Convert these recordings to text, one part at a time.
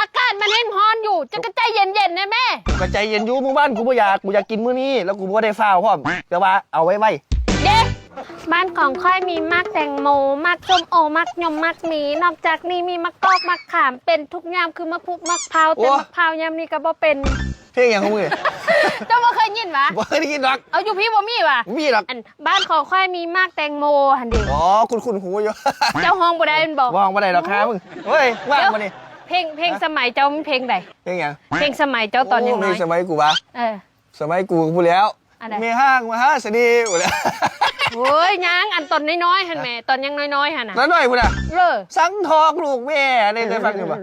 อากาศมันเห็นร้อนอยู่จะกระใจเย็นๆนะแม่กระใจเย็นอยู่มึงบ้านกูบ่อยากกินมื้อนี้แล้วกูบ่ได้ฟ้าวพร้อมแต่ว่าเอาไว้เด็กบ้านของค่อยมีมักแตงโมมักส้มโอมักยมมักหมีนอกจากนี้มีมะกอกมะขามเป็นทุกยามคือมะพร้าวมะพร้าวแต่มะพร้าวยามนี้ก็บ่เป็นเพลงอย่างของมึงเจ้าบ่เคยยินวะบ่เคยได้ยินหรอกเอาอยู่พี่บ่มีวะมีหรอกบ้านของค่อยมีมักแตงโมหั่นดิอ๋อคุณหูอยู่เจ้าห้องบ่ได้มันบอกห้องบ่ได้หรอกครับมึงเฮ้ยว่างบ่นี่เพลงสมัยเจ้ามันเพลงใดเพลงหยังเพลงสมัยเจ้าตอนยังน้อยสมัยกูวะสมัยกูพูดแล้วมีห้างมาฮะสดีพูดแล้วโอ้ยยังอันตอนน้อยๆหั่นแม่ตอนยังน้อยๆหั่นน่ะน้อยพูดอ่ะสังทองลูกแม่ได้เคยฟังอยู่ป่ะ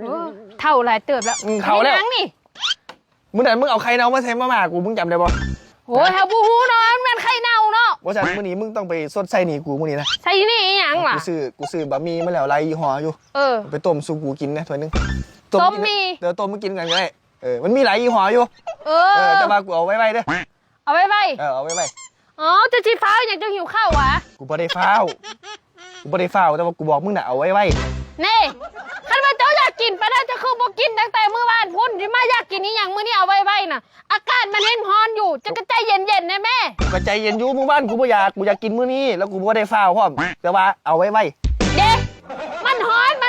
เท่าหลายเติบแล้วเท่าแล้วนี่มึงเอาไข่เน่ามาใส่มากูมึงจำได้ป่ะโอ้ยเฮาบูฮูเนาะมันไข่เน่าเนาะว่าจากมื้อนี้มึงต้องไปสดใส่หนีกูมื้อนี้นะใส่นี่อีหยังล่ะกูซื้อบะหมี่มาแล้วหลายยี่ห้ออยู่ไปต้มซุปกูกินนะถ้วยนึงต้มมีเดี๋ยวต้มมากินกันก็ได้มันมีหลายยี่ห้ออยู่แต่ว่ากูเอาไว้เด้อเอาไว้เอาไว้อ๋อจะจีฟ้าอย่างจะหิวข้าววะกูบ่ได้ฟ้าวแต่ว่ากูบอกมึงน่ะเอาไว้นี่คันว่าเจ้าอยากกินไปได้จะคือบ่กินตั้งแต่มื้อวานพุ่นที่มาอยากกินนี่อย่างมื้อนี้เอาไว้น่ะอากาศมันเห็นร้อนอยู่จะกระใจเย็นๆนะแม่กระใจเย็นอยู่มึงบ้านกูบ่อยากกินมื้อนี้แล้วกูบ่ได้ฟ้าวพร้อมแต่ว่าเอาไว้เด็กมันร้อนต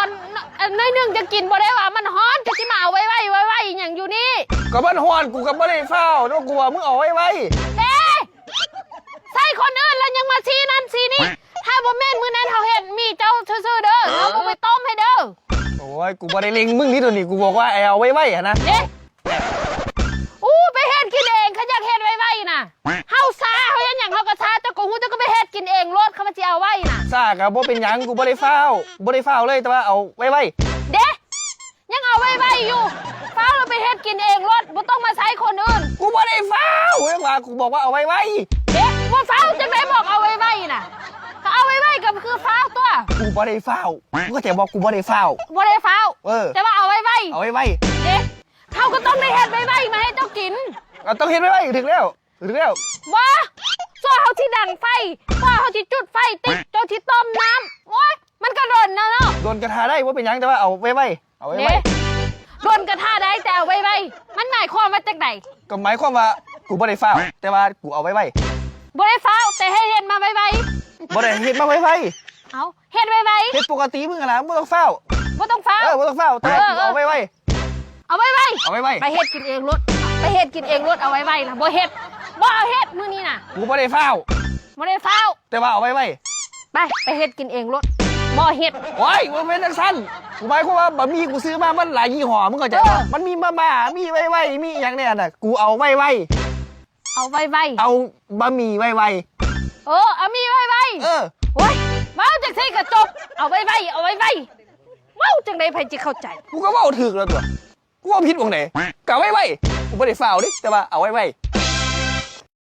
อนน้อยนึงจะกินบ่ได้ว่ามันร้อนจะสิมาเอาไว้อย่างอยู่นี่ก็มันร้อนกูก็บ่ได้ฟ้าวแล้วกูว่ามึงเอาไว้เด้ใส่คนอื่นแล้วยังมาซีนั่นซีนี่ถ้าบ่แม่นมื้อนั้นเฮาเฮ็ดมีเจ้าซื่อๆเด้อเฮาบ่ไปต้มให้เด้อโอ้ยกูบ่ได้เล็งมึงนี่ตัวนี้กูบอกว่าเอาไว้นะเด้ไปเฮ็ดกินเองเขาอยากเฮ็ดไว้น่ะเฮาซาเฮาอย่างเฮาก็ซาเจ้าก็ฮู้เจ้าก็ไปเฮ็ดกินเองโลดเขามาสิเอาไว้น่ะซาก็บ่เป็นหยังกูบ่ได้ฟ้าวเลยแต่ว่าเอาไว้เด้ยังเอาไว้อยู่ฟ้าวเราไปเฮ็ดกินเองโลดบ่ต้องมาใช้คนอื่นกูบ่ได้ฟ้าวเว้ยว่ากูบอกว่าเอาไว้เด้บ่ฟ้าวจังได๋บอกเอาไว้น่ะก็เอาไว้ก็คือฟ้าวตัวกูบ่ได้ฟ้าวมึงก็จะบอกกูบ่ได้ฟ้าวแต่ว่าเอาไว้เด้เขาก็ต้องได้เฮ็ดไว้มาให้เจ้ากินต้องเฮ็ดไว้ถึงแล้วว้าซัวเขาที่ดังไฟว่าเขาที่จุดไฟติดเจ้าที่ต้มน้ำโอ๊ยมันก็ร่นนะเนาะโดนกระทาได้ว่าเป็นยังแต่ว่าเอาไว้โดนกระทาได้แต่เอาไว้มันหมายความว่าจังไดก็หมายความว่ากูบ่ได้ฟ้าวแต่ว่ากูเอาไว้บ่ได้ฟ้าวแต่ให้เฮ็ดมาไว้บ่ได้เฮ็ดมาไว้เอาเฮ็ดไว้เฮ็ดปกติมึงล่ะบ่ต้องฟ้าวบ่ต้องฟ้าวแต่กูเอาไว้ไปเฮ็ดกินเองรถเอาไว้ล่ะบ่เอาเฮ็ดมื้อนี้น่ะกูบ่ได้ฟ้าวแต่ว่าเอาไว้ไปเฮ็ดกินเองรถบ่เฮ็ดโอ้ยบ่เป็นจังซั่นกูหมายความว่าบะหมี่กูซื้อมามันหลายยี่ห้อมึงเข้าใจป่ะมันมีมามีไว้มีหยังเนี่ยน่ะกูเอาไว้เอาบะหมี่ไว้เอามีไว้โอ้ยเว้าจังซี่ก็จบเอาไว้เว้าจังได๋ไผสิเข้าใจกูก็เว้าถูกแล้วตัวกูว่าผิดตรงไหนก็ไว้กูบ่ได้ฟ้าวดิแต่ว่าเอาไว้